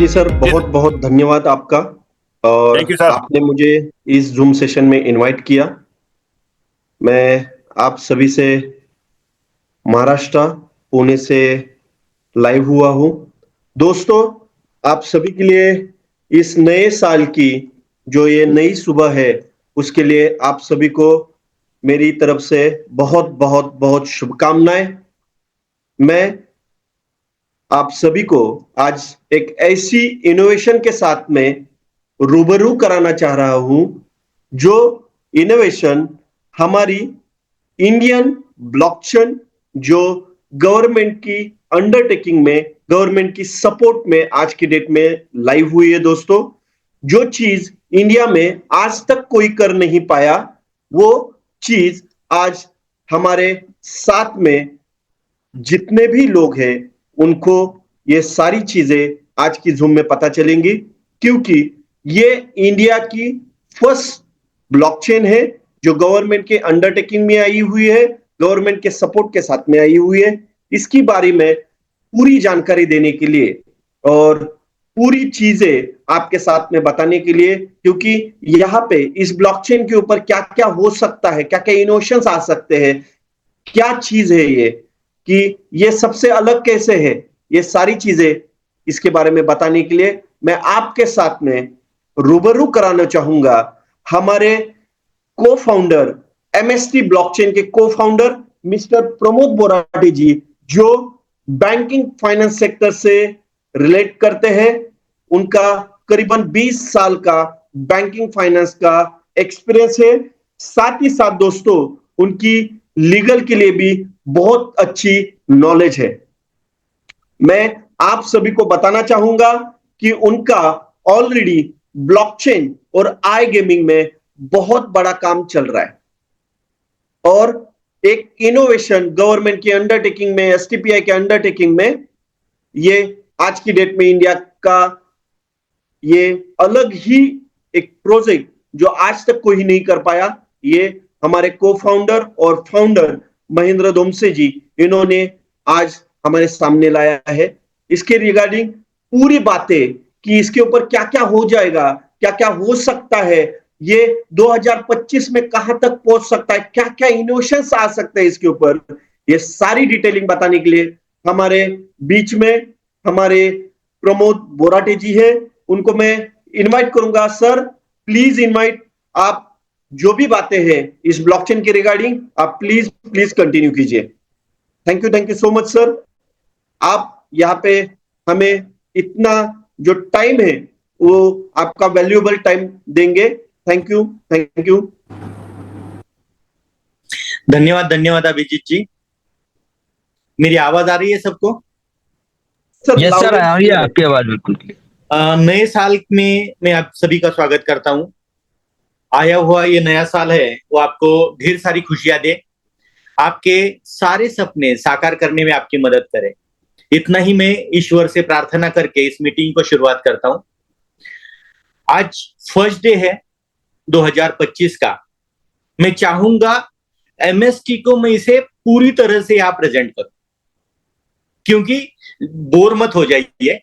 जी sir, जी बहुत sir. बहुत धन्यवाद आपका। और थैंक यू सर। आपने मुझे इस जूम सेशन में इनवाइट किया। मैं आप सभी से महाराष्ट्र पुणे से लाइव हुआ हूँ। दोस्तों, आप सभी के लिए इस नए साल की जो ये नई सुबह है, उसके लिए आप सभी को मेरी तरफ से बहुत बहुत बहुत शुभकामनाएं। मैं आप सभी को आज एक ऐसी इनोवेशन के साथ में रूबरू कराना चाह रहा हूं, जो इनोवेशन हमारी इंडियन ब्लॉकचेन, जो गवर्नमेंट की अंडरटेकिंग में, गवर्नमेंट की सपोर्ट में आज की डेट में लाइव हुई है। दोस्तों, जो चीज इंडिया में आज तक कोई कर नहीं पाया, वो चीज आज हमारे साथ में जितने भी लोग हैं, उनको ये सारी चीजें आज की जूम में पता चलेंगी, क्योंकि ये इंडिया की फर्स्ट ब्लॉकचेन है जो गवर्नमेंट के अंडरटेकिंग में आई हुई है, गवर्नमेंट के सपोर्ट के साथ में आई हुई है। इसकी बारे में पूरी जानकारी देने के लिए और पूरी चीजें आपके साथ में बताने के लिए, क्योंकि यहाँ पे इस ब्लॉकचेन के ऊपर क्या क्या हो सकता है, क्या क्या इनोवेशंस आ सकते हैं, क्या चीज है ये, कि ये सबसे अलग कैसे है, ये सारी चीजें इसके बारे में बताने के लिए मैं आपके साथ में रूबरू कराना चाहूंगा हमारे को फाउंडर, एमएसटी ब्लॉकचेन के को फाउंडर मिस्टर प्रमोद बोराटे जी, जो बैंकिंग फाइनेंस सेक्टर से रिलेट करते हैं। उनका करीबन 20 साल का बैंकिंग फाइनेंस का एक्सपीरियंस है। साथ ही साथ दोस्तों, उनकी लीगल के लिए भी बहुत अच्छी नॉलेज है। मैं आप सभी को बताना चाहूंगा कि उनका ऑलरेडी ब्लॉकचेन और आई गेमिंग में बहुत बड़ा काम चल रहा है, और एक इनोवेशन गवर्नमेंट की अंडरटेकिंग में, एसटीपीआई के अंडरटेकिंग में, ये आज की डेट में इंडिया का ये अलग ही एक प्रोजेक्ट जो आज तक कोई नहीं कर पाया, ये हमारे को फाउंडर और फाउंडर महेंद्र दोमसे जी, इन्होंने आज हमारे सामने लाया है। इसके रिगार्डिंग पूरी बातें कि इसके ऊपर क्या क्या हो जाएगा, क्या क्या हो सकता है, ये 2025 में कहां तक पहुंच सकता है, क्या क्या इनोवेशन आ सकते हैं इसके ऊपर, ये सारी डिटेलिंग बताने के लिए हमारे बीच में हमारे प्रमोद बोराटे जी है। उनको मैं इनवाइट करूंगा। सर, प्लीज इनवाइट, आप जो भी बातें हैं इस ब्लॉकचेन के रिगार्डिंग, आप प्लीज प्लीज कंटिन्यू कीजिए। Thank you so much sir. आप यहाँ पे हमें इतना जो टाइम है, वो आपका वैल्यूएबल टाइम देंगे। Thank you, thank you. धन्यवाद धन्यवाद अभिजीत जी। मेरी आवाज आ रही है सबको? Sir, yes loud sir, and आ रही है क्लियर है। आपकी आवाज बिल्कुल clear। नए साल में मैं आप सभी का स्वागत करता हूं। आया हुआ ये नया साल है, वो आपको ढेर सारी खुशियां दे, आपके सारे सपने साकार करने में आपकी मदद करे। इतना ही मैं ईश्वर से प्रार्थना करके इस मीटिंग को शुरुआत करता हूं। आज फर्स्ट डे है 2025 का। मैं चाहूंगा एमएसटी को मैं इसे पूरी तरह से यहां प्रेजेंट करूं, क्योंकि बोर मत हो जाइए,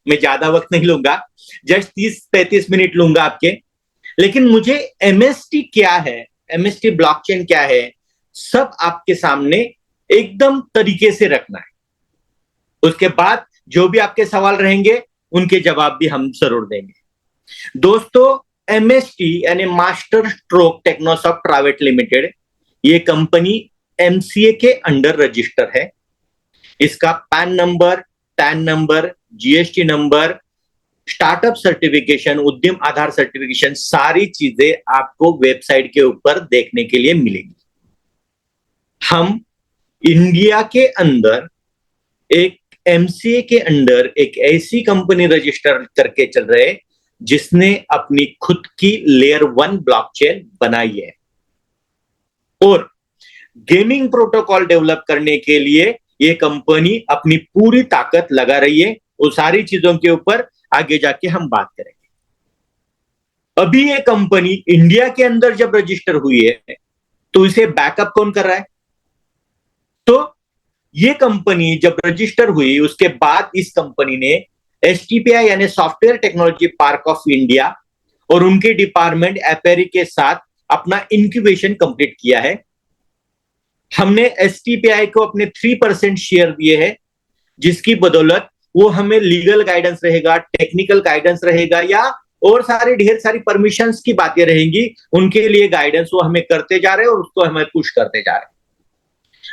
मैं ज्यादा वक्त नहीं लूंगा, जस्ट 30-35 मिनट लूंगा आपके। लेकिन मुझे एमएसटी क्या है, एमएसटी ब्लॉकचेन क्या है, सब आपके सामने एकदम तरीके से रखना है। उसके बाद जो भी आपके सवाल रहेंगे, उनके जवाब भी हम जरूर देंगे। दोस्तों, एमएसटी यानी मास्टर स्ट्रोक टेक्नोसॉफ्ट प्राइवेट लिमिटेड, ये कंपनी एमसीए के अंडर रजिस्टर है। इसका pan number, tan number, GST number, startup certification, उद्यम आधार सर्टिफिकेशन, सारी चीजें आपको वेबसाइट के ऊपर देखने के लिए मिलेगी। हम इंडिया के अंदर एक एमसीए के अंडर एक ऐसी कंपनी रजिस्टर करके चल रहे जिसने अपनी खुद की लेयर 1 ब्लॉकचेन बनाई है, और गेमिंग प्रोटोकॉल डेवलप करने के लिए ये कंपनी अपनी पूरी ताकत लगा रही है। वो सारी चीजों के ऊपर आगे जाके हम बात करेंगे। अभी ये कंपनी इंडिया के अंदर जब रजिस्टर हुई है, तो इसे बैकअप कौन कर रहा है? तो ये कंपनी जब रजिस्टर हुई, उसके बाद इस कंपनी ने एसटीपीआई यानी software technology park of India और उनके डिपार्टमेंट एपेरी के साथ अपना इंक्यूबेशन कंप्लीट किया है। हमने एसटीपीआई को अपने 3% शेयर दिए हैं, जिसकी बदौलत वो हमें लीगल गाइडेंस रहेगा, टेक्निकल गाइडेंस रहेगा या और सारी ढेर सारी परमिशंस की बातें रहेंगी, उनके लिए गाइडेंस वो हमें करते जा रहे हैं और उसको हमें पुश करते जा रहे हैं।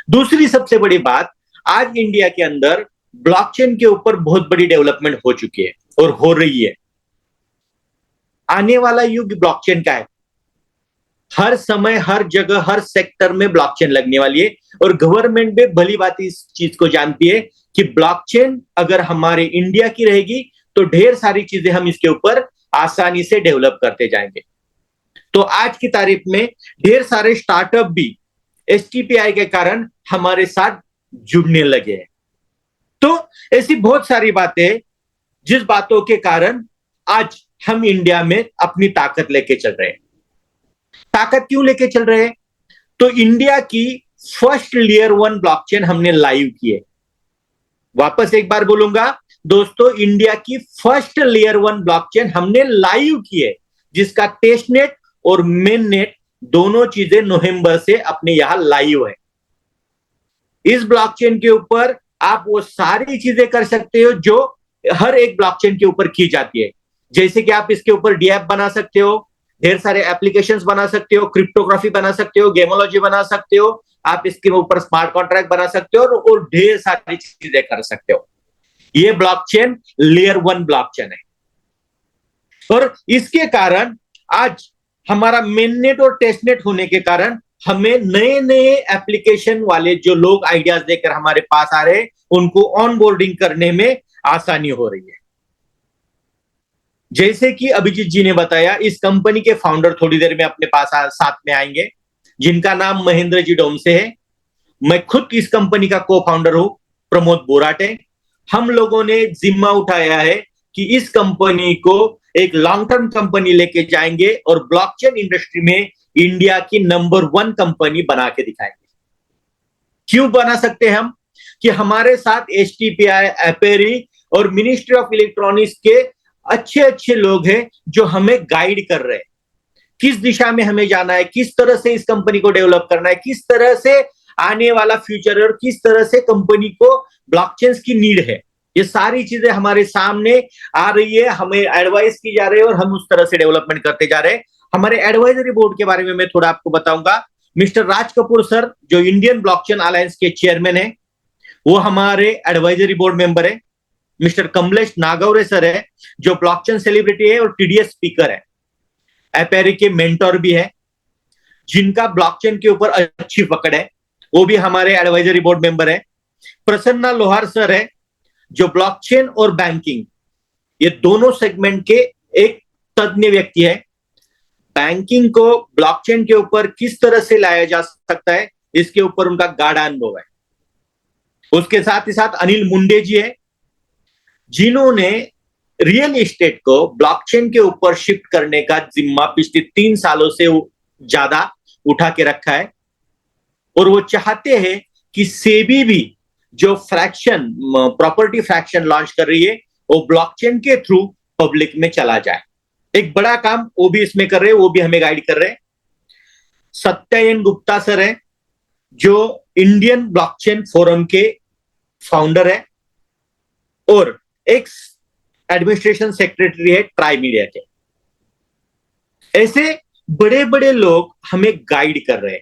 दूसरी सबसे बड़ी बात, आज इंडिया के अंदर ब्लॉकचेन के ऊपर बहुत बड़ी डेवलपमेंट हो चुकी है और हो रही है। आने वाला युग ब्लॉकचेन का है। हर समय, हर जगह, हर सेक्टर में ब्लॉकचेन लगने वाली है और गवर्नमेंट भी भली बात इस चीज को जानती है कि ब्लॉकचेन अगर हमारे इंडिया की रहेगी तो ढेर सारी चीजें हम इसके ऊपर आसानी से डेवलप करते जाएंगे। तो आज की तारीख में ढेर सारे स्टार्टअप भी एसटीपीआई के कारण हमारे साथ जुड़ने लगे हैं। तो ऐसी बहुत सारी बातें, जिस बातों के कारण आज हम इंडिया में अपनी ताकत लेके चल रहे हैं। ताकत क्यों लेके चल रहे हैं? तो इंडिया की फर्स्ट लेयर 1 ब्लॉकचेन हमने लाइव की है। वापस एक बार बोलूंगा दोस्तों, इंडिया की फर्स्ट लेयर 1 ब्लॉकचेन हमने लाइव की है, जिसका टेस्ट नेट और मेन नेट दोनों चीजें नवंबर से अपने यहां लाइव है। इस ब्लॉकचेन के ऊपर आप वो सारी चीजें कर सकते हो जो हर एक ब्लॉकचेन के ऊपर की जाती है। जैसे कि आप इसके ऊपर डीएप बना सकते हो, ढेर सारे एप्लीकेशंस बना सकते हो, क्रिप्टोग्राफी बना सकते हो, गेमोलॉजी बना सकते हो, आप इसके ऊपर स्मार्ट कॉन्ट्रैक्ट बना सकते हो और ढेर सारी चीजें कर सकते हो। ये ब्लॉकचेन लेयर 1 ब्लॉकचेन है और इसके कारण आज हमारा मेननेट और टेस्टनेट होने के कारण हमें नए नए एप्लीकेशन वाले जो लोग आइडियाज लेकर हमारे पास आ रहे हैं, उनको ऑनबोर्डिंग करने में आसानी हो रही है। जैसे कि अभिजीत जी ने बताया, इस कंपनी के फाउंडर थोड़ी देर में अपने पास साथ में आएंगे, जिनका नाम महेंद्र जी डोमसे है। मैं खुद इस कंपनी का को फाउंडर हूं, प्रमोद बोराटे। हम लोगों ने जिम्मा उठाया है कि इस कंपनी को एक लॉन्ग टर्म कंपनी लेके जाएंगे और ब्लॉकचेन इंडस्ट्री में इंडिया की नंबर 1 कंपनी बना के दिखाएंगे। क्यों बना सकते हैं हम? कि हमारे साथ एसटीपीआई, एपेरी और मिनिस्ट्री ऑफ इलेक्ट्रॉनिक्स के अच्छे अच्छे लोग हैं जो हमें गाइड कर रहे हैं, किस दिशा में हमें जाना है, किस तरह से इस कंपनी को डेवलप करना है, किस तरह से आने वाला फ्यूचर और किस तरह से कंपनी को ब्लॉकचेन की नीड है। ये सारी चीजें हमारे सामने आ रही है, हमें एडवाइस की जा रही है और हम उस तरह से डेवलपमेंट करते जा रहे हैं। हमारे एडवाइजरी बोर्ड के बारे में मैं थोड़ा आपको बताऊंगा। मिस्टर राज कपूर सर, जो इंडियन ब्लॉकचेन अलायंस के चेयरमैन है, वो हमारे एडवाइजरी बोर्ड मेंबर है। मिस्टर कमलेश नागौरे सर है, जो ब्लॉकचेन सेलिब्रिटी है और टीडीएस स्पीकर है, एपेरी के मेंटोर भी है, जिनका ब्लॉकचेन के ऊपर अच्छी पकड़ है, वो भी हमारे एडवाइजरी बोर्ड मेंबर है। प्रसन्ना लोहार सर है, जो ब्लॉकचेन और बैंकिंग ये दोनों सेगमेंट के एक तज्ञ व्यक्ति है। बैंकिंग को ब्लॉकचेन के ऊपर किस तरह से लाया जा सकता है, इसके ऊपर उनका गाढ़ा अनुभव है। उसके साथ ही साथ अनिल मुंडे जी है, जिन्होंने रियल एस्टेट को ब्लॉकचेन के ऊपर शिफ्ट करने का जिम्मा पिछले 3 सालों से ज्यादा उठा के रखा है और वो चाहते हैं कि सेबी भी जो फ्रैक्शन, प्रॉपर्टी फ्रैक्शन लॉन्च कर रही है, वो ब्लॉकचेन के थ्रू पब्लिक में चला जाए। एक बड़ा काम वो भी इसमें कर रहे हैं, वो भी हमें गाइड कर रहे हैं। सत्यायन गुप्ता सर है, जो इंडियन ब्लॉकचेन फोरम के फाउंडर है और एक्स एडमिनिस्ट्रेशन सेक्रेटरी है ट्राई मीडिया के। ऐसे बड़े बड़े लोग हमें गाइड कर रहे हैं।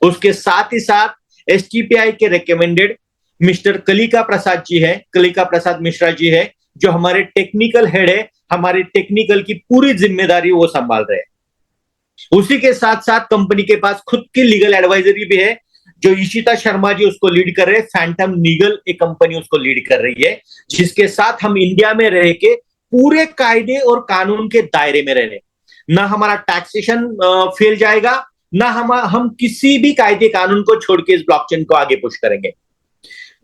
उसके साथ ही साथ एसटीपीआई के रिकमेंडेड मिस्टर कलिका प्रसाद जी है, कलिका प्रसाद मिश्रा जी है, जो हमारे टेक्निकल हेड है, हमारे टेक्निकल की पूरी जिम्मेदारी वो संभाल रहे हैं। उसी के साथ साथ कंपनी के पास खुद की लीगल एडवाइजरी भी है, जो इशिता शर्मा जी उसको लीड कर रहे हैं। फैंटम लीगल एक कंपनी उसको लीड कर रही है, जिसके साथ हम इंडिया में रह के पूरे कायदे और कानून के दायरे में रह रहे, ना हमारा टैक्सेशन फेल जाएगा, ना हम किसी भी कायदे कानून को छोड़ के इस ब्लॉकचेन को आगे पुश करेंगे।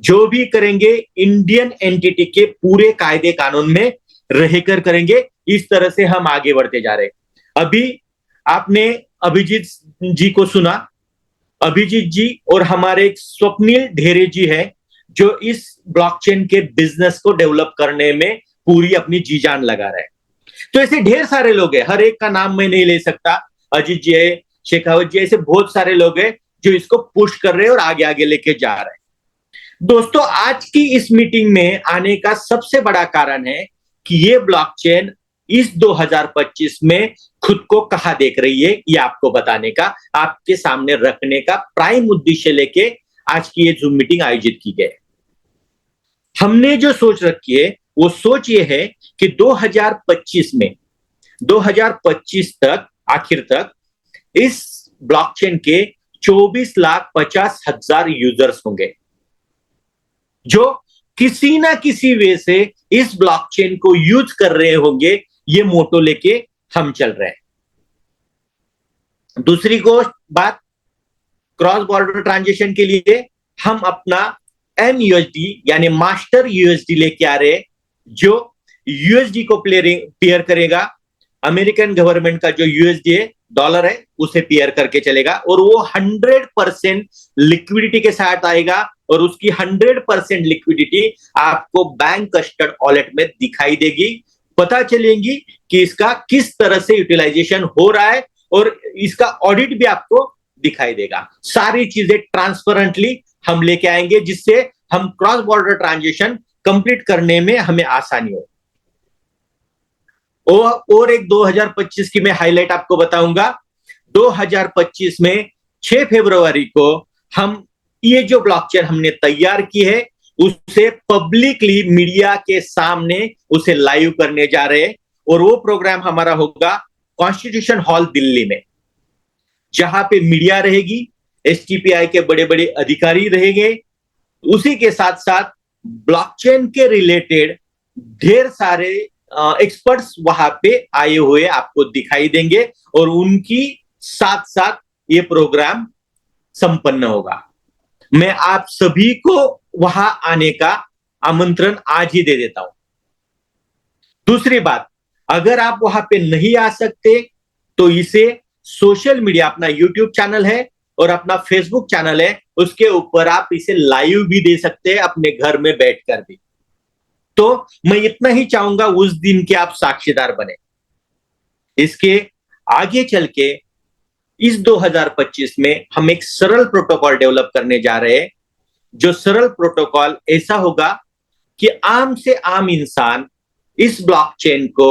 जो भी करेंगे इंडियन एंटिटी के पूरे कायदे कानून में रहकर करेंगे। इस तरह से हम आगे बढ़ते जा रहे हैं। अभी आपने अभिजीत जी को सुना। अभिजीत जी और हमारे स्वप्निल ढेरे जी है, जो इस ब्लॉकचेन के बिजनेस को डेवलप करने में पूरी अपनी जी जान लगा रहे हैं। तो ऐसे ढेर सारे लोग हैं, हर एक का नाम मैं नहीं ले सकता, अजीत जी है, शेखावत जी, ऐसे बहुत सारे लोग हैं जो इसको पुश कर रहे हैं और आगे आगे लेके जा रहे हैं। दोस्तों, आज की इस मीटिंग में आने का सबसे बड़ा कारण है कि ये ब्लॉकचेन इस 2025 में खुद को कहां देख रही है, ये आपको बताने का, आपके सामने रखने का प्राइम उद्देश्य लेके आज की ये जूम मीटिंग आयोजित की गई। हमने जो सोच रखी है वो सोच ये है कि 2025 में 2025 तक, आखिर तक इस ब्लॉकचेन के 24,50,000 यूजर्स होंगे जो किसी ना किसी वे से इस ब्लॉकचेन को यूज कर रहे होंगे। ये मोटो लेके हम चल रहे हैं। दूसरी बात, क्रॉस बॉर्डर ट्रांजेक्शन के लिए हम अपना MUSD यानी मास्टर USD लेके आ रहे हैं, जो USD को पेयर करेगा। अमेरिकन गवर्नमेंट का जो USD है, डॉलर है, उसे पेयर करके चलेगा और वो 100% लिक्विडिटी के साथ आएगा और उसकी 100% लिक्विडिटी आपको बैंक कस्टर्ड वॉलेट में दिखाई देगी। पता चलेगी कि इसका किस तरह से यूटिलाइजेशन हो रहा है और इसका ऑडिट भी आपको दिखाई देगा। सारी चीजें ट्रांसपेरेंटली हम लेके आएंगे, जिससे हम क्रॉस बॉर्डर ट्रांजेक्शन कंप्लीट करने में हमें आसानी हो। और एक 2025 की मैं हाईलाइट आपको बताऊंगा। 2025 में 6 फरवरी को हम ये जो ब्लॉकचेन हमने तैयार की है उसे पब्लिकली मीडिया के सामने उसे लाइव करने जा रहे हैं और वो प्रोग्राम हमारा होगा कॉन्स्टिट्यूशन हॉल दिल्ली में, जहां पे मीडिया रहेगी, STPI के बड़े बड़े अधिकारी रहेंगे। उसी के साथ साथ ब्लॉकचेन के रिलेटेड ढेर सारे एक्सपर्ट्स वहां पे आए हुए आपको दिखाई देंगे और उनकी साथ साथ ये प्रोग्राम संपन्न होगा। मैं आप सभी को वहां आने का आमंत्रण आज ही दे देता हूं। दूसरी बात, अगर आप वहां पे नहीं आ सकते तो इसे सोशल मीडिया, अपना YouTube चैनल है और अपना Facebook चैनल है, उसके ऊपर आप इसे लाइव भी दे सकते हैं अपने घर में बैठकर भी। तो मैं इतना ही चाहूंगा उस दिन के आप साक्षीदार बने। इसके आगे चल के इस 2025 में हम एक सरल प्रोटोकॉल डेवलप करने जा रहे हैं, जो सरल प्रोटोकॉल ऐसा होगा कि आम से आम इंसान इस ब्लॉकचेन को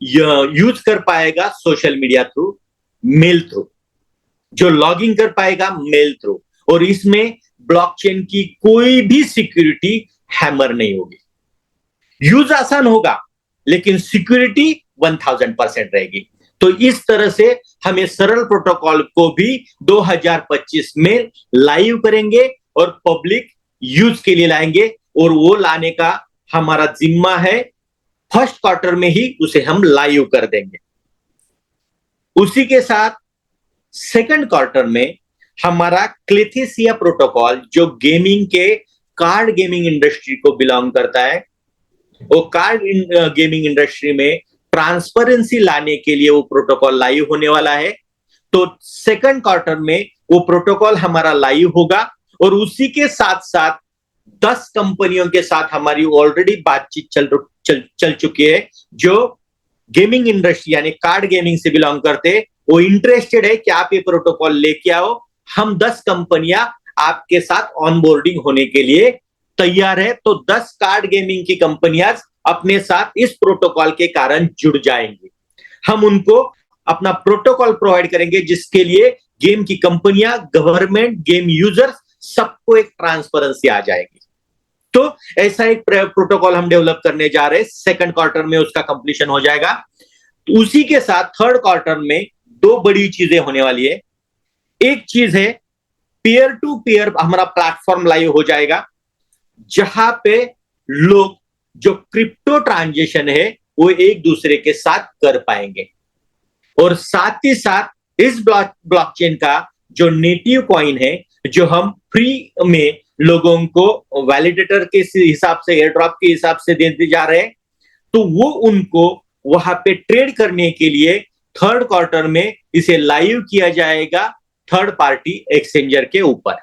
यूज कर पाएगा social media through, mail through, जो लॉगिंग कर पाएगा मेल थ्रू, और इसमें ब्लॉकचेन की कोई भी सिक्योरिटी हैमर नहीं होगी। यूज आसान होगा लेकिन सिक्योरिटी 1000% रहेगी। तो इस तरह से हमें सरल प्रोटोकॉल को भी 2025 में लाइव करेंगे और पब्लिक यूज के लिए लाएंगे, और वो लाने का हमारा जिम्मा है। फर्स्ट क्वार्टर में ही उसे हम लाइव कर देंगे। उसी के साथ सेकंड क्वार्टर में हमारा क्लेथेसिया प्रोटोकॉल, जो गेमिंग के कार्ड गेमिंग इंडस्ट्री को बिलोंग करता है, वो कार्ड गेमिंग इंडस्ट्री में ट्रांसपेरेंसी लाने के लिए वो प्रोटोकॉल लाइव होने वाला है। तो सेकंड क्वार्टर में वो प्रोटोकॉल हमारा लाइव होगा और उसी के साथ साथ 10 कंपनियों के साथ हमारी ऑलरेडी बातचीत चल चुकी है, जो गेमिंग इंडस्ट्री यानी कार्ड गेमिंग से बिलोंग करते, वो इंटरेस्टेड है कि आप ये प्रोटोकॉल लेके आओ। हम 10 कंपनियां आपके साथ ऑनबोर्डिंग होने के लिए तैयार है। तो 10 कार्ड गेमिंग की कंपनियां अपने साथ इस प्रोटोकॉल के कारण जुड़ जाएंगी। हम उनको अपना प्रोटोकॉल प्रोवाइड करेंगे, जिसके लिए गेम की कंपनियां, गवर्नमेंट, गेम यूजर्स, सबको एक ट्रांसपेरेंसी आ जाएगी। तो ऐसा एक प्रोटोकॉल हम डेवलप करने जा रहे हैं। सेकंड क्वार्टर में उसका कंप्लीशन हो जाएगा। तो उसी के साथ थर्ड क्वार्टर में 2 बड़ी चीजें होने वाली है। एक चीज है पीयर टू पीयर हमारा प्लेटफॉर्म लाइव हो जाएगा, जहां पे लोग जो क्रिप्टो ट्रांजेक्शन है वो एक दूसरे के साथ कर पाएंगे, और साथ ही साथ इस ब्लॉकचेन का जो नेटिव कॉइन है, जो हम फ्री में लोगों को वैलिडेटर के हिसाब से, एयर ड्रॉप के हिसाब से देते जा रहे हैं, तो वो उनको वहां पे ट्रेड करने के लिए थर्ड क्वार्टर में इसे लाइव किया जाएगा थर्ड पार्टी एक्सचेंजर के ऊपर।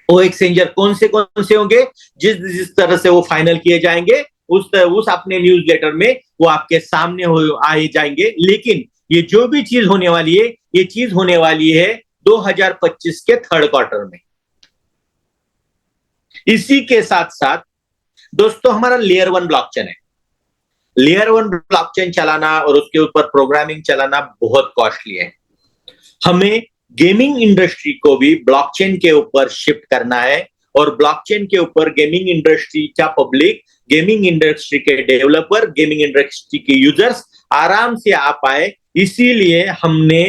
वो एक्सचेंजर कौन से होंगे, जिस तरह से वो फाइनल किए जाएंगे उस अपने न्यूज़लेटर में वो आपके सामने आए जाएंगे। लेकिन ये जो भी चीज होने वाली है, ये चीज होने वाली है 2025 के थर्ड क्वार्टर में। इसी के साथ साथ दोस्तों हमारा लेयर 1 ब्लॉकचेन है। लेयर 1 ब्लॉकचेन चलाना और उसके ऊपर प्रोग्रामिंग चलाना बहुत कॉस्टली है। हमें गेमिंग इंडस्ट्री को भी ब्लॉकचेन के ऊपर शिफ्ट करना है और ब्लॉकचेन के ऊपर गेमिंग इंडस्ट्री का पब्लिक, गेमिंग इंडस्ट्री के डेवलपर, गेमिंग इंडस्ट्री के यूजर्स आराम से आ पाए। इसीलिए हमने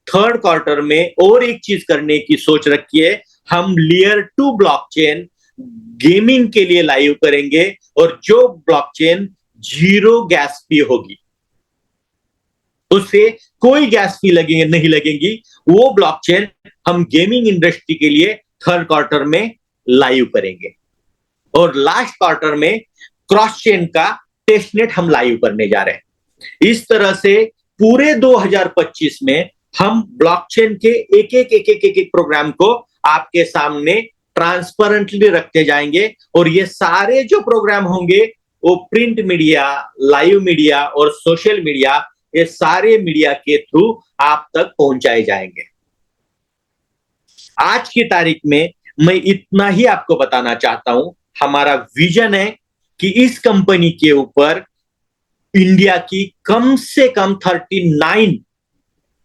थर्ड क्वार्टर में और एक चीज करने की सोच रखी है। हम लेयर 2 ब्लॉकचेन गेमिंग के लिए लाइव करेंगे और जो ब्लॉकचेन जीरो गैस फी होगी, उससे कोई गैस फी नहीं लगेगी, वो ब्लॉकचेन हम गेमिंग इंडस्ट्री के लिए थर्ड क्वार्टर में लाइव करेंगे। और लास्ट क्वार्टर में क्रॉस चेन का टेस्टनेट हम लाइव करने जा रहे हैं। इस तरह से पूरे 2025 में हम ब्लॉकचेन के एक प्रोग्राम को आपके सामने ट्रांसपेरेंटली रखते जाएंगे और ये सारे जो प्रोग्राम होंगे वो प्रिंट मीडिया, लाइव मीडिया और सोशल मीडिया, ये सारे मीडिया के थ्रू आप तक पहुंचाए जाएंगे। आज की तारीख में मैं इतना ही आपको बताना चाहता हूं। हमारा विजन है कि इस कंपनी के ऊपर इंडिया की कम से कम 39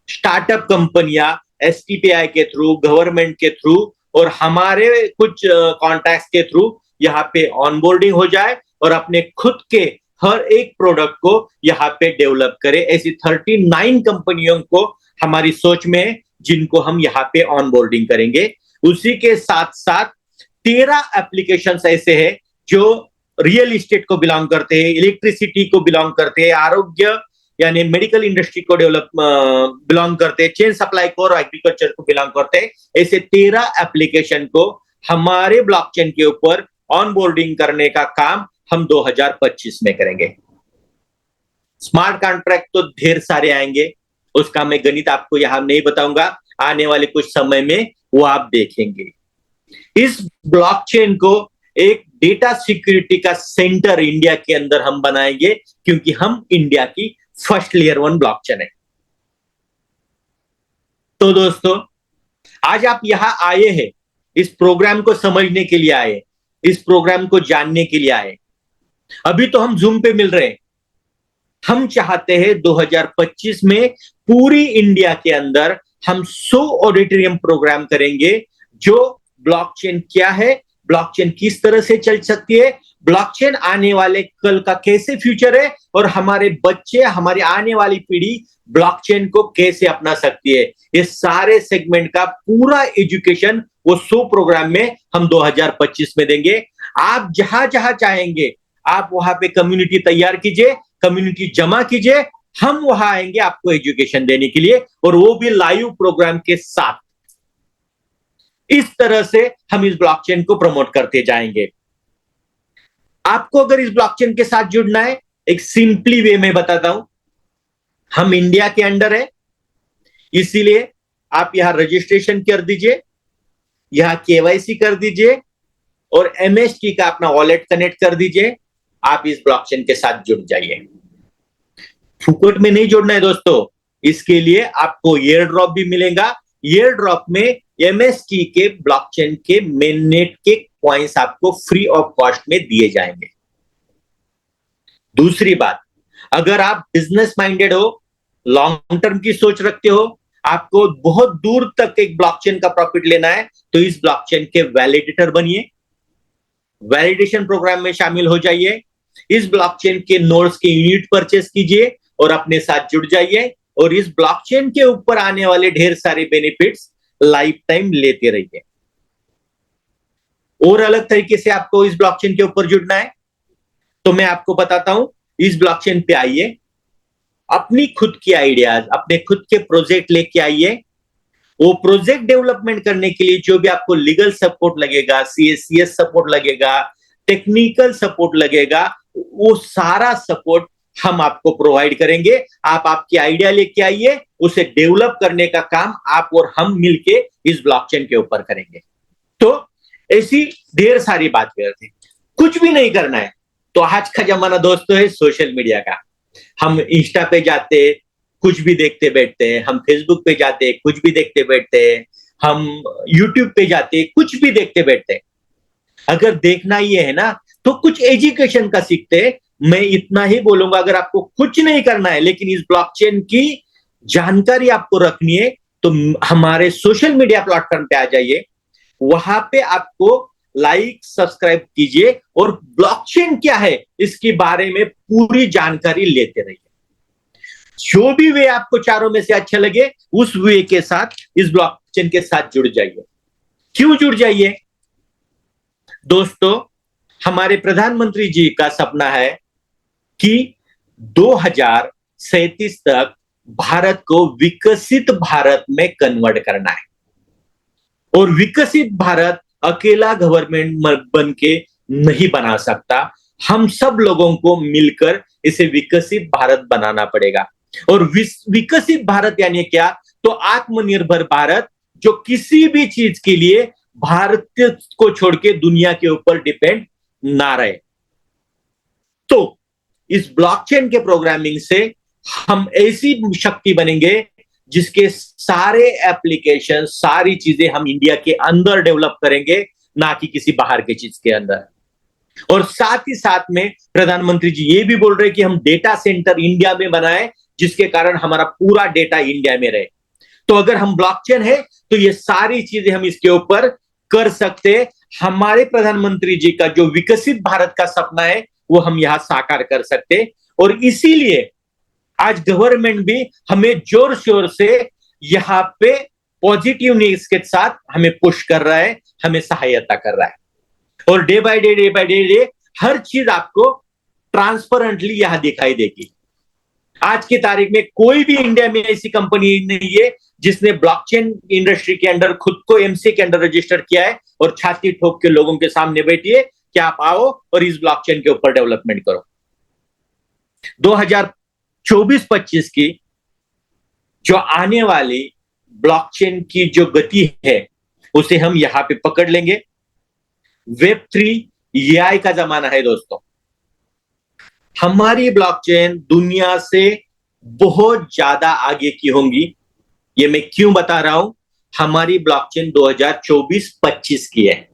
स्टार्टअप कंपनियां एसटीपीआई के थ्रू, गवर्नमेंट के थ्रू और हमारे कुछ कॉन्टैक्ट्स के थ्रू यहाँ पे ऑनबोर्डिंग हो जाए और अपने खुद के हर एक प्रोडक्ट को यहाँ पे डेवलप करे। ऐसी 39 कंपनियों को हमारी सोच में है जिनको हम यहाँ पे ऑनबोर्डिंग करेंगे। उसी के साथ साथ 13 एप्लीकेशंस ऐसे हैं जो रियल एस्टेट को बिलोंग करते हैं, इलेक्ट्रिसिटी को बिलोंग करते हैं, आरोग्य यानी मेडिकल इंडस्ट्री को बिलोंग करते हैं, चेन सप्लाई को और एग्रीकल्चर को बिलोंग करते हैं। ऐसे 13 एप्लीकेशन को हमारे ब्लॉकचेन के ऊपर ऑनबोर्डिंग करने का काम हम 2025 में करेंगे। स्मार्ट कॉन्ट्रैक्ट तो ढेर सारे आएंगे, उसका मैं गणित आपको यहां नहीं बताऊंगा, आने वाले कुछ समय में वो आप देखेंगे। इस ब्लॉकचेन को एक डेटा सिक्योरिटी का सेंटर इंडिया के अंदर हम बनाएंगे क्योंकि हम इंडिया की फर्स्ट लेयर 1 ब्लॉकचेन है। तो दोस्तों आज आप यहां आए हैं, इस प्रोग्राम को समझने के लिए आए, इस प्रोग्राम को जानने के लिए आए। अभी तो हम जूम पे मिल रहे हैं। हम चाहते हैं 2025 में पूरी इंडिया के अंदर हम 100 ऑडिटोरियम प्रोग्राम करेंगे जो ब्लॉकचेन क्या है, ब्लॉकचेन किस तरह से चल सकती है, ब्लॉकचेन आने वाले कल का कैसे फ्यूचर है और हमारे बच्चे, हमारी आने वाली पीढ़ी ब्लॉकचेन को कैसे अपना सकती है। ये सारे सेगमेंट का पूरा एजुकेशन वो 100 प्रोग्राम में हम 2025 में देंगे। आप जहां जहां चाहेंगे आप वहां पे कम्युनिटी तैयार कीजिए, कम्युनिटी जमा कीजिए, हम वहां आएंगे आपको एजुकेशन देने के लिए और वो भी लाइव प्रोग्राम के साथ। इस तरह से हम इस ब्लॉकचेन को प्रमोट करते जाएंगे। आपको अगर इस ब्लॉकचेन के साथ जुड़ना है, एक सिंपली वे में बताता हूं। हम इंडिया के अंडर है, इसीलिए आप यहां रजिस्ट्रेशन कर दीजिए, यहां केवाईसी कर दीजिए और एमएसटी का अपना वॉलेट कनेक्ट कर दीजिए। आप इस ब्लॉकचेन के साथ जुड़ जाइए। फुकट में नहीं जुड़ना है दोस्तों, इसके लिए आपको एयर ड्रॉप भी मिलेगा। एयर ड्रॉप में एमएसटी के ब्लॉकचेन के मेननेट के कॉइंस आपको फ्री ऑफ कॉस्ट में दिए जाएंगे। दूसरी बात, अगर आप बिजनेस माइंडेड हो, लॉन्ग टर्म की सोच रखते हो, आपको बहुत दूर तक एक ब्लॉकचेन का प्रॉफिट लेना है, तो इस ब्लॉकचेन के वैलिडेटर बनिए, वैलिडेशन प्रोग्राम में शामिल हो जाइए, इस ब्लॉकचेन के नोड्स के यूनिट परचेस कीजिए और अपने साथ जुड़ जाइए और इस ब्लॉकचेन के ऊपर आने वाले ढेर सारे बेनिफिट्स लाइफ टाइम लेते रहिए। और अलग तरीके से आपको इस ब्लॉकचेन के ऊपर जुड़ना है तो मैं आपको बताता हूं। इस ब्लॉकचेन पे आइए, अपनी खुद की आइडियाज, अपने खुद के प्रोजेक्ट लेके आइए। वो प्रोजेक्ट डेवलपमेंट करने के लिए जो भी आपको लीगल सपोर्ट लगेगा, सीएस सपोर्ट लगेगा, टेक्निकल सपोर्ट लगेगा, वो सारा सपोर्ट हम आपको प्रोवाइड करेंगे। आप आपकी आइडिया लेके आइए, उसे डेवलप करने का काम आप और हम मिलके इस ब्लॉकचेन के ऊपर करेंगे। तो ऐसी ढेर सारी बात करते हैं, कुछ भी नहीं करना है, तो आज का जमाना दोस्तों है सोशल मीडिया का। हम इंस्टा पे जाते कुछ भी देखते बैठते हैं, हम फेसबुक पे जाते कुछ भी देखते बैठते हैं, हम यूट्यूब पे जाते कुछ भी देखते बैठते हैं। अगर देखना ये है ना तो कुछ एजुकेशन का सीखते हैं। मैं इतना ही बोलूंगा, अगर आपको कुछ नहीं करना है लेकिन इस ब्लॉकचेन की जानकारी आपको रखनी है तो हमारे सोशल मीडिया प्लेटफॉर्म पे आ जाइए। वहां पे आपको लाइक सब्सक्राइब कीजिए और ब्लॉकचेन क्या है इसके बारे में पूरी जानकारी लेते रहिए। जो भी वे आपको चारों में से अच्छा लगे उस वे के साथ इस ब्लॉकचेन के साथ जुड़ जाइए। क्यों जुड़ जाइए दोस्तों? हमारे प्रधानमंत्री जी का सपना है कि 2037 तक भारत को विकसित भारत में कन्वर्ट करना है। और विकसित भारत अकेला गवर्नमेंट बन के नहीं बना सकता, हम सब लोगों को मिलकर इसे विकसित भारत बनाना पड़ेगा। और विकसित भारत यानी क्या? तो आत्मनिर्भर भारत, जो किसी भी चीज के लिए भारत को छोड़ के दुनिया के ऊपर डिपेंड ना रहे। तो इस ब्लॉकचेन के प्रोग्रामिंग से हम ऐसी शक्ति बनेंगे जिसके सारे एप्लीकेशन, सारी चीजें हम इंडिया के अंदर डेवलप करेंगे, ना कि किसी बाहर के चीज के अंदर। और साथ ही साथ में प्रधानमंत्री जी ये भी बोल रहे हैं कि हम डेटा सेंटर इंडिया में बनाएं जिसके कारण हमारा पूरा डेटा इंडिया में रहे। तो अगर हम ब्लॉकचेन है तो ये सारी चीजें हम इसके ऊपर कर सकते। हमारे प्रधानमंत्री जी का जो विकसित भारत का सपना है वो हम यहां साकार कर सकते। और इसीलिए आज गवर्नमेंट भी हमें जोर शोर से यहां पे पॉजिटिव न्यूज के साथ हमें पुश कर रहा है, हमें सहायता कर रहा है। और डे बाय डे हर चीज आपको ट्रांसपेरेंटली यहां दिखाई देगी। आज की तारीख में कोई भी इंडिया में ऐसी कंपनी नहीं है जिसने ब्लॉकचेन इंडस्ट्री के अंदर खुद को एमसी के अंदर रजिस्टर किया है और छाती ठोक के लोगों के सामने बैठी है कि आप आओ और इस ब्लॉकचेन के ऊपर डेवलपमेंट करो। 2024-25 की जो आने वाली ब्लॉकचेन की जो गति है उसे हम यहां पे पकड़ लेंगे। वेब3 एआई का जमाना है दोस्तों। हमारी ब्लॉकचेन दुनिया से बहुत ज्यादा आगे की होंगी। ये मैं क्यों बता रहा हूं? हमारी ब्लॉकचेन 2024-25 की है।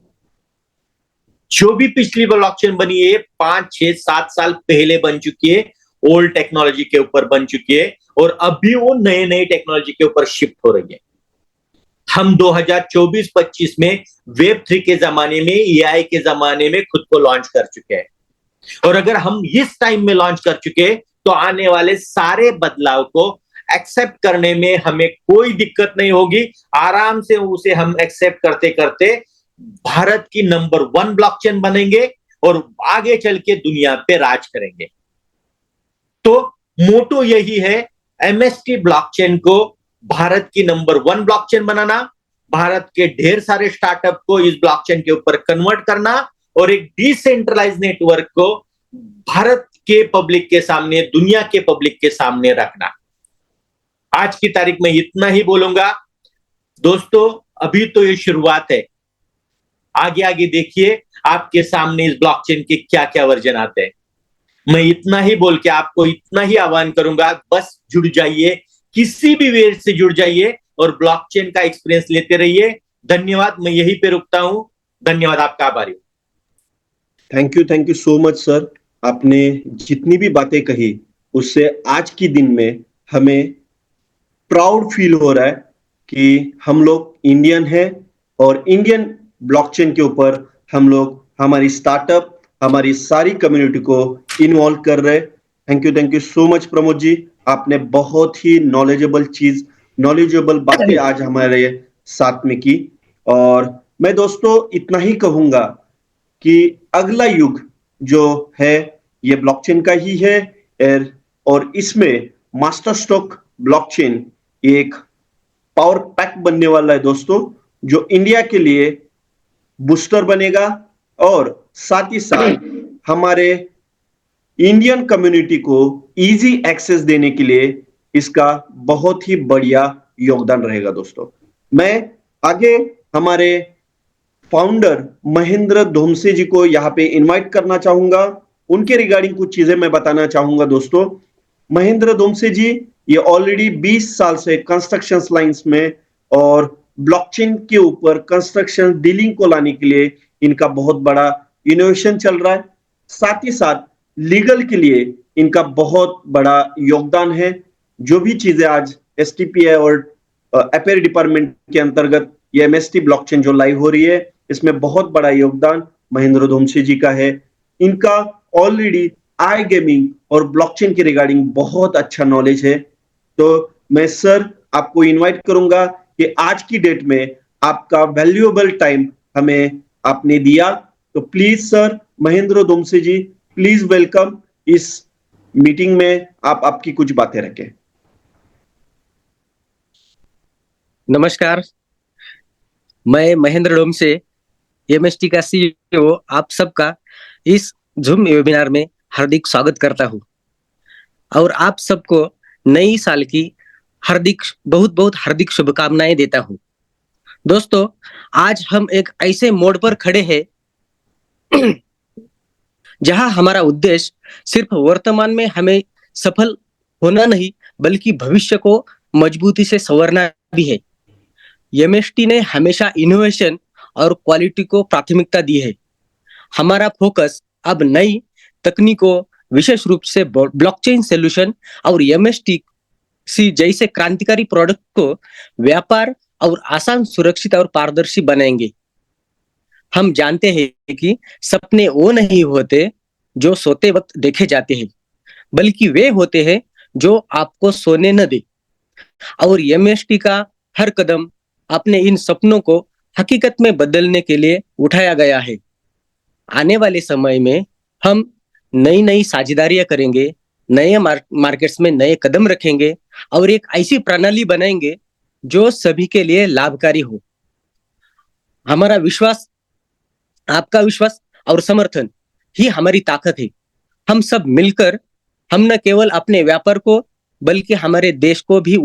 जो भी पिछली ब्लॉकचेन बनी है 5, 6, 7 साल पहले बन चुकी है, ओल्ड टेक्नोलॉजी के ऊपर बन चुकी है और अभी वो नए नए टेक्नोलॉजी के ऊपर शिफ्ट हो रही है। हम 2024-25 में वेब3 के जमाने में, एआई के जमाने में खुद को लॉन्च कर चुके हैं। और अगर हम इस टाइम में लॉन्च कर चुके तो आने वाले सारे बदलाव को एक्सेप्ट करने में हमें कोई दिक्कत नहीं होगी। आराम से उसे हम एक्सेप्ट करते करते भारत की नंबर 1 ब्लॉकचेन बनेंगे और आगे चल के दुनिया पे राज करेंगे। तो मोटो यही है, एमएसटी ब्लॉकचेन को भारत की नंबर 1 ब्लॉकचेन बनाना, भारत के ढेर सारे स्टार्टअप को इस ब्लॉकचेन के ऊपर कन्वर्ट करना और एक डिसेंट्रलाइज नेटवर्क को भारत के पब्लिक के सामने, दुनिया के पब्लिक के सामने रखना। आज की तारीख में इतना ही बोलूंगा दोस्तों। अभी तो ये शुरुआत है, आगे आगे देखिए आपके सामने इस ब्लॉकचेन के क्या क्या वर्जन आते हैं। मैं इतना ही बोल के आपको इतना ही आह्वान करूंगा, बस जुड़ जाइए, किसी भी वे से जुड़ जाइए और ब्लॉकचेन का एक्सपीरियंस लेते रहिए। धन्यवाद। मैं यहीं पे रुकता हूं। धन्यवाद, आपका आभारी हूं। Thank you so much sir. आपने जितनी भी बातें कही उससे आज की दिन में हमें प्राउड फील हो रहा है कि हम लोग इंडियन हैं और इंडियन ब्लॉकचेन के ऊपर हम लोग हमारी स्टार्टअप, हमारी सारी कम्युनिटी को इन्वॉल्व कर रहे हैं। Thank you so much Pramod ji. आपने बहुत ही नॉलेजेबल बातें आज हमारे साथ में की। और मैं दोस्तों इतना ही कहूंगा कि अगला युग जो है ये ब्लॉकचेन का ही है और इसमें मास्टर स्ट्रोक ब्लॉकचेन एक पावर पैक बनने वाला है दोस्तों, जो इंडिया के लिए बूस्टर बनेगा और साथ ही साथ हमारे इंडियन कम्युनिटी को इजी एक्सेस देने के लिए इसका बहुत ही बढ़िया योगदान रहेगा दोस्तों। मैं आगे हमारे फाउंडर महेंद्र धोमसे जी को यहां पे इनवाइट करना चाहूंगा। उनके रिगार्डिंग कुछ चीजें मैं बताना चाहूंगा दोस्तों। महेंद्र दोमसे जी ये ऑलरेडी 20 साल से कंस्ट्रक्शन लाइंस में और ब्लॉकचेन के ऊपर कंस्ट्रक्शन डीलिंग को लाने के लिए इनका बहुत बड़ा इनोवेशन चल रहा है। साथ ही साथ लीगल के लिए इनका बहुत बड़ा योगदान है। जो भी चीजें आज एसटीपीआई और अफेयर डिपार्टमेंट के अंतर्गत ये एमएसटी ब्लॉकचेन जो लाइव हो रही है, इसमें बहुत बड़ा योगदान महेंद्र दोमसे जी का है। इनका ऑलरेडी आई गेमिंग और ब्लॉकचेन के रिगार्डिंग बहुत अच्छा नॉलेज है। तो मैं सर आपको इनवाइट करूंगा कि आज की डेट में आपका वैल्यूएबल टाइम हमें आपने दिया, तो please sir Mahendra Domse ji please welcome इस मीटिंग में। आप आपकी कुछ बातें रखें। नमस्कार, मैं महेंद्र डोमसे एमएसटी का सीईओ आप सबका इस जूम वेबिनार में हार्दिक स्वागत करता हूं और आप सबको नई साल की बहुत बहुत हार्दिक शुभकामनाएं देता हूं। दोस्तों, आज हम एक ऐसे मोड़ पर खड़े हैं जहां हमारा उद्देश्य सिर्फ वर्तमान में हमें सफल होना नहीं बल्कि भविष्य को मजबूती से संवारना भी है। एमएसटी ने हमेशा इनोवेशन और क्वालिटी को प्राथमिकता दी है। हमारा फोकस अब नई तकनीकों, विशेष रूप से ब्लॉकचेन सॉल्यूशन और एमएसटी सी जैसे क्रांतिकारी प्रोडक्ट को व्यापार और आसान, सुरक्षित और पारदर्शी बनाएंगे। हम जानते हैं कि सपने वो नहीं होते जो सोते वक्त देखे जाते हैं, बल्कि वे होते हैं जो आपको सोने न दे। और एमएसटी का हर कदम अपने इन सपनों को हकीकत में बदलने के लिए उठाया गया है। आने वाले समय में हम नई नई साझेदारियां करेंगे, नए मार्केट्स में नए कदम रखेंगे और एक ऐसी प्रणाली बनाएंगे जो सभी के लिए लाभकारी हो। हमारा विश्वास, आपका विश्वास और समर्थन ही हमारी ताकत है। हम सब मिलकर हम न केवल अपने व्यापार को बल्कि हमारे देश को भी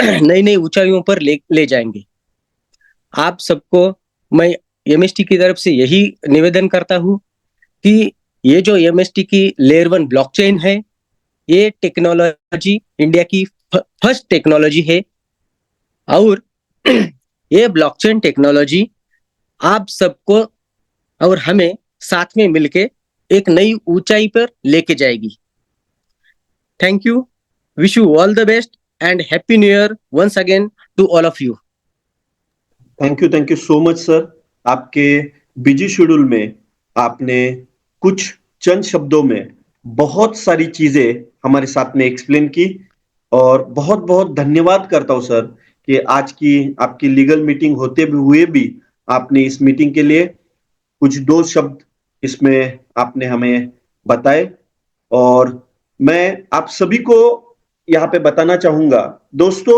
नई नई ऊंचाइयों पर ले जाएंगे। आप सबको मैं एमएसटी की तरफ से यही निवेदन करता हूं कि ये जो एमएसटी की लेयर 1 ब्लॉकचेन है, ये टेक्नोलॉजी इंडिया की फर्स्ट टेक्नोलॉजी है और ये ब्लॉकचेन टेक्नोलॉजी आप सबको और हमें साथ में मिलके एक नई ऊंचाई पर लेके जाएगी। Thank you, wish you all the best and happy new year once again to all of you. Thank you so much sir. आपके बिजी शेड्यूल में आपने कुछ चंद शब्दों में बहुत सारी चीजें हमारे साथ में एक्सप्लेन की और बहुत बहुत धन्यवाद करता हूं सर कि आज की आपकी लीगल मीटिंग होते हुए भी आपने इस मीटिंग के लिए कुछ 2 शब्द इसमें आपने हमें बताए। और मैं आप सभी को यहाँ पे बताना चाहूंगा दोस्तों,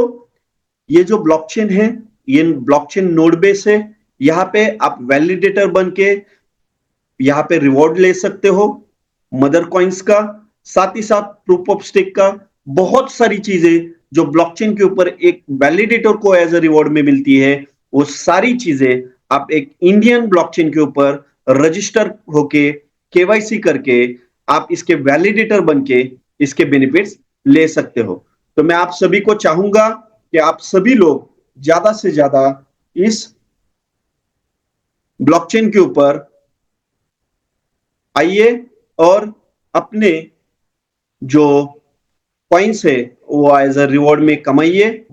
ये जो ब्लॉकचेन है ये ब्लॉकचेन नोड बेस है। यहाँ पे आप वैलिडेटर बन के यहाँ पे रिवॉर्ड ले सकते हो मदर कॉइन्स का, साथ ही साथ प्रूफ ऑफ स्टेक का, बहुत सारी चीजें जो ब्लॉकचेन के ऊपर एक वैलिडेटर को एज अ रिवॉर्ड में मिलती है, वो सारी चीजें आप एक इंडियन ब्लॉकचेन के ऊपर रजिस्टर होके केवाईसी करके आप इसके वैलिडेटर बन के इसके बेनिफिट्स ले सकते हो। तो मैं आप सभी को चाहूंगा कि आप सभी लोग ज्यादा से ज्यादा इस ब्लॉकचेन के ऊपर आइए और अपने जो कॉइन्स है वो एज अ रिवॉर्ड में कमाइए।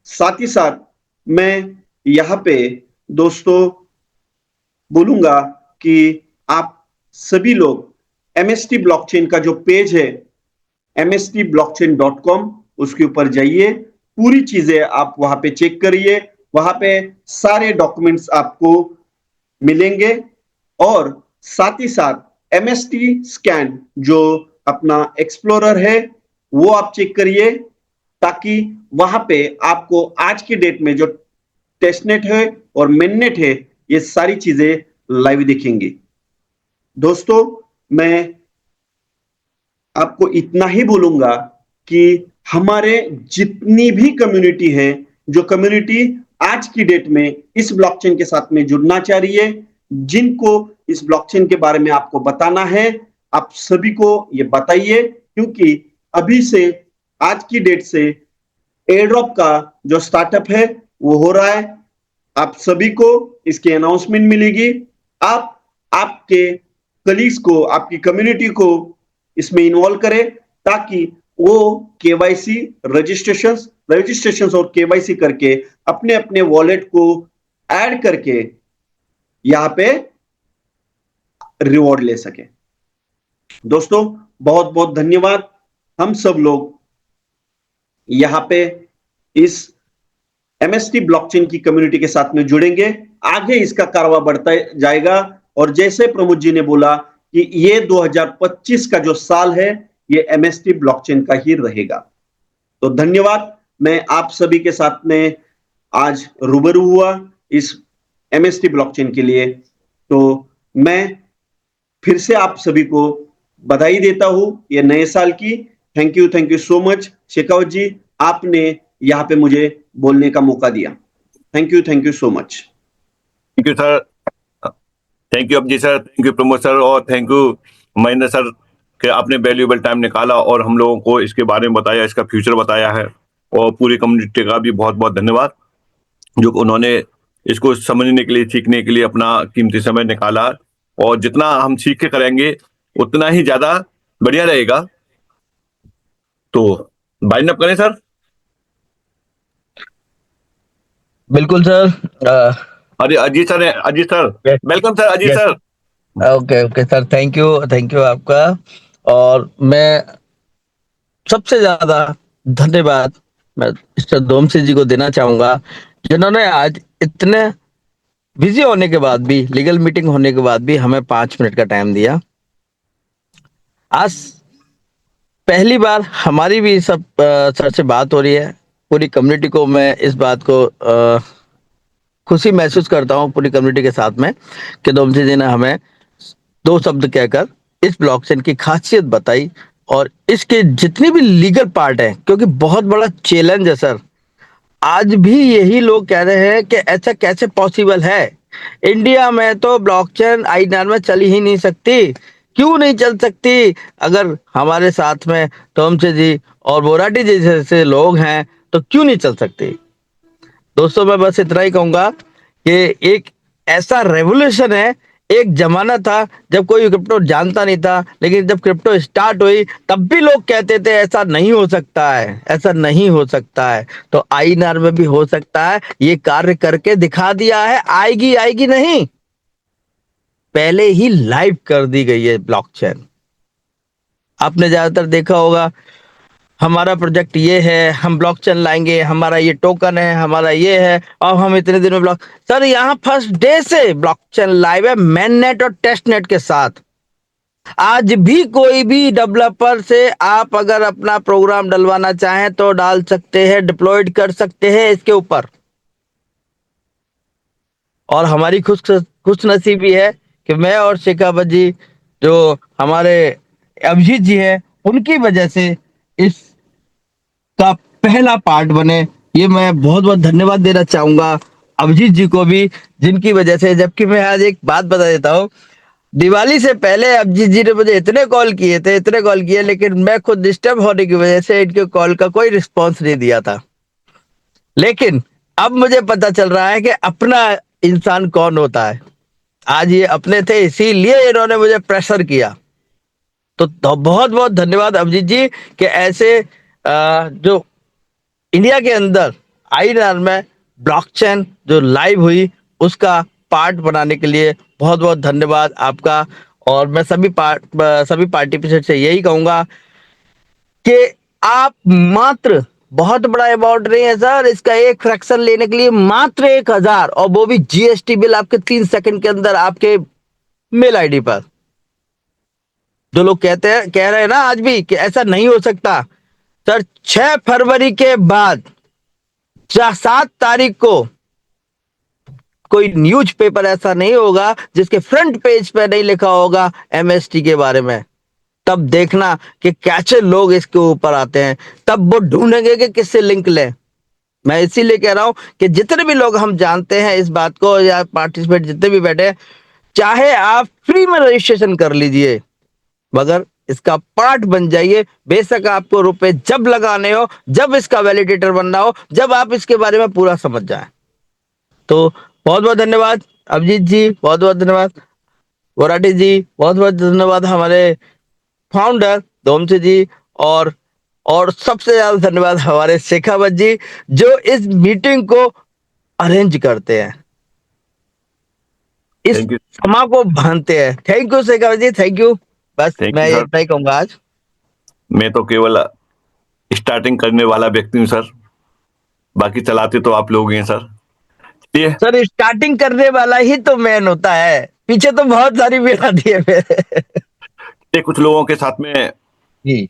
साथ ही साथ मैं यहाँ पे दोस्तों बोलूंगा कि आप सभी लोग एमएसटी ब्लॉकचेन का जो पेज है mstblockchain.com उसके ऊपर जाइए, पूरी चीजें आप वहां पे चेक करिए, वहां पे सारे डॉक्यूमेंट्स आपको मिलेंगे। और साथ ही साथ एमएसटी स्कैन जो अपना एक्सप्लोरर है वो आप चेक करिए, ताकि वहां पे आपको आज की डेट में जो टेस्टनेट है और मेननेट है ये सारी चीजें लाइव दिखेंगी। दोस्तों, मैं आपको इतना ही बोलूंगा कि हमारे जितनी भी कम्युनिटी है, जो कम्युनिटी आज की डेट में इस ब्लॉकचेन के साथ में जुड़ना चाह रही है, जिनको इस ब्लॉकचेन के बारे में आपको बताना है, आप सभी को ये बताइए, क्योंकि अभी से, आज की डेट से एयर ड्रॉप का जो स्टार्टअप है वो हो रहा है। आप सभी को इसकी अनाउंसमेंट मिलेगी। आप आपके कलीग्स को, आपकी कम्युनिटी को इसमें इन्वॉल्व करें, ताकि वो केवाईसी रजिस्ट्रेशन और केवाईसी करके अपने अपने वॉलेट को ऐड करके यहां पे रिवॉर्ड ले सके। दोस्तों बहुत बहुत धन्यवाद। हम सब लोग यहां पे इस एमएसटी ब्लॉकचेन की कम्युनिटी के साथ में जुड़ेंगे। आगे इसका कारवा बढ़ता जाएगा, और जैसे प्रमोद जी ने बोला कि ये 2025 का जो साल है ये एमएसटी ब्लॉकचेन का ही रहेगा। तो धन्यवाद। मैं आप सभी के साथ में आज रूबरू हुआ इस एमएसटी ब्लॉकचेन के लिए। तो मैं फिर से आप सभी को बधाई देता हूं ये नए साल की। Thank you so much Shekhawat ji, आपने यहाँ पे मुझे बोलने का मौका दिया। Thank you so much. Thank you sir, thank you Abhijeet sir, thank you Pramod sir, और थैंक यू महेंद्र सर कि आपने वैल्यूएबल टाइम निकाला और हम लोगों को इसके बारे में बताया, इसका फ्यूचर बताया है। और पूरी कम्युनिटी का भी बहुत बहुत धन्यवाद जो उन्होंने इसको समझने के लिए, सीखने के लिए अपना कीमती समय निकाला। और जितना हम सीख के करेंगे उतना ही ज्यादा बढ़िया रहेगा। तो बाइंड अप करें सर। बिल्कुल सर। अरे Ajit sir welcome sir, Ajit Yes. Sir. Okay sir, thank you आपका। और मैं सबसे ज्यादा धन्यवाद मैं मिस्टर डोमसी जी को देना चाहूंगा, जिन्होंने आज इतने बिजी होने के बाद भी, लीगल मीटिंग होने के बाद भी हमें 5 मिनट का टाइम दिया। आज पहली बार हमारी भी सब सर से बात हो रही है। पूरी कम्युनिटी को मैं इस बात को खुशी महसूस करता हूँ पूरी कम्युनिटी के साथ में कि डोमसी जी ने हमें 2 शब्द कहकर इस ब्लॉकचेन की खासियत बताई और इसके जितनी भी लीगल पार्ट है, क्योंकि बहुत बड़ा चैलेंज है सर। आज भी यही लोग कह रहे हैं कि ऐसा कैसे पॉसिबल है, इंडिया में तो ब्लॉकचेन आईएनआर में चल ही नहीं सकती। क्यों नहीं चल सकती? अगर हमारे साथ में टोमसे जी और बोराटी जी जैसे लोग हैं तो क्यों नहीं चल सकती? दोस्तों मैं बस इतना ही कहूंगा कि एक ऐसा रेवोल्यूशन है। एक जमाना था जब कोई क्रिप्टो जानता नहीं था, लेकिन जब क्रिप्टो स्टार्ट हुई तब भी लोग कहते थे ऐसा नहीं हो सकता है, ऐसा नहीं हो सकता है। तो आईएनआर में भी हो सकता है, ये कार्य करके दिखा दिया है। आएगी नहीं, पहले ही लाइव कर दी गई है ब्लॉकचेन। आपने ज्यादातर देखा होगा हमारा प्रोजेक्ट ये है, हम ब्लॉकचेन लाएंगे, हमारा ये टोकन है, हमारा ये है, और हम इतने दिन में ब्लॉक। सर यहाँ फर्स्ट डे से ब्लॉकचेन लाइव है, मेन नेट और टेस्ट नेट के साथ। आज भी कोई भी डेवलपर से आप अगर अपना प्रोग्राम डलवाना चाहें तो डाल सकते हैं, डिप्लॉयड कर सकते हैं इसके ऊपर। और हमारी खुश नसीबी है कि मैं और शेखावत जी जो हमारे अभिजीत जी हैं, उनकी वजह से इस का पहला पार्ट बने। ये मैं बहुत बहुत धन्यवाद देना चाहूंगा अभिजीत जी को भी, जिनकी वजह से। जबकि मैं आज एक बात बता देता हूँ, दिवाली से पहले अभिजीत जी ने मुझे इतने कॉल किए, लेकिन मैं खुद डिस्टर्ब होने की वजह से इनके कॉल का कोई रिस्पॉन्स नहीं दिया था। लेकिन अब मुझे पता चल रहा है कि अपना इंसान कौन होता है। आज ये अपने थे, इसीलिए इन्होंने मुझे प्रेशर किया। तो बहुत बहुत धन्यवाद अभिजीत जी कि ऐसे जो इंडिया के अंदर आईएनआर में ब्लॉकचेन जो लाइव हुई उसका पार्ट बनाने के लिए बहुत बहुत धन्यवाद आपका। और मैं सभी पार्टिसिपेंट से यही कहूंगा कि आप मात्र, बहुत बड़ा अमाउंट नहीं है सर, इसका एक फ्रैक्शन लेने के लिए मात्र 1000, और वो भी जीएसटी बिल आपके 3 सेकंड के अंदर आपके मेल आईडी पर। जो लोग कह रहे हैं ना आज भी कि ऐसा नहीं हो सकता, सर 6 फरवरी के बाद 7 तारीख को कोई न्यूज़पेपर ऐसा नहीं होगा जिसके फ्रंट पेज पे नहीं लिखा होगा एमएसटी के बारे में। तब देखना कि कैसे लोग इसके ऊपर आते हैं, तब वो ढूंढेंगे कि किससे लिंक लें। मैं इसीलिए कह रहा हूं कि जितने भी लोग हम जानते हैं इस बात को, या पार्टिसिपेट जितने भी बैठे, चाहे आप फ्री में रजिस्ट्रेशन कर लीजिए, मगर इसका पार्ट बन जाइए। बेशक आपको रुपए जब लगाने हो, जब इसका वैलिडेटर बनना हो, जब आप इसके बारे में पूरा समझ जाए। तो बहुत बहुत धन्यवाद अभिजीत जी, बहुत बहुत धन्यवाद वराठी जी, बहुत बहुत धन्यवाद हमारे फाउंडर डोमसी जी, और सबसे ज्यादा धन्यवाद हमारे शेखावत जी जो इस मीटिंग को अरेंज करते हैं, इस थैंक यू। समा को बांधते हैं। Thank you Shekhawat ji, thank you. बस Thank मैं you, sir. इतना ही कहूंगा आज। मैं तो केवल स्टार्टिंग करने वाला व्यक्ति हूँ सर, बाकी चलाते तो आप लोग हैं सर। ये सर स्टार्टिंग करने वाला ही तो मैन होता है, पीछे तो बहुत सारी भीड़ आती है फिर। कुछ लोगों के साथ में जी